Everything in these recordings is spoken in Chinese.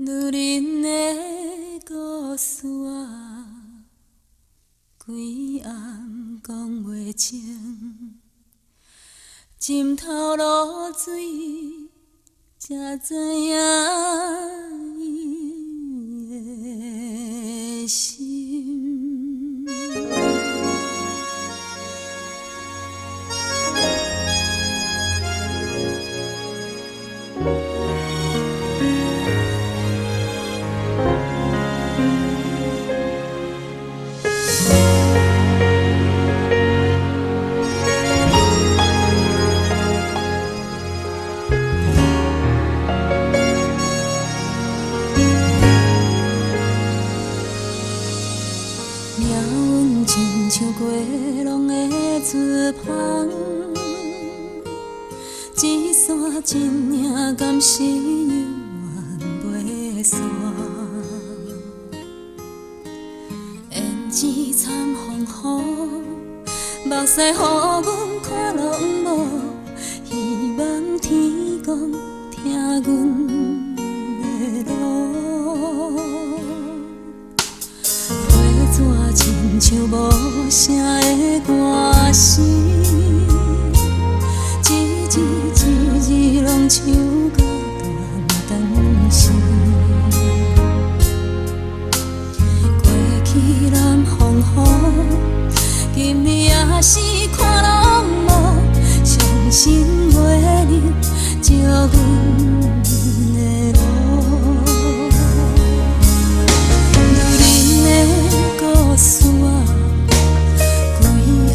女人的故事啊，规暗讲袂清，浸透露水，才知影伊的心。命运亲像过浪的船帆，一线一领甘是永远袂散。胭脂惨风雨，目屎予阮看拢无，希望天公听阮的路。花纸亲像无声的歌声，一字一字拢唱到断肠时。过去南风雨，今日也是看拢无，相信月亮照阮的路。女人的故事啊，规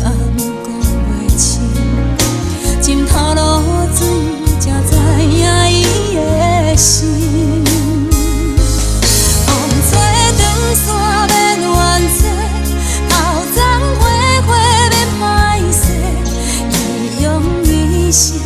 暗讲袂清，浸透露水，才知影伊的心。风吹长线免怨嗟，头鬃花花免歹势，伊用伊心。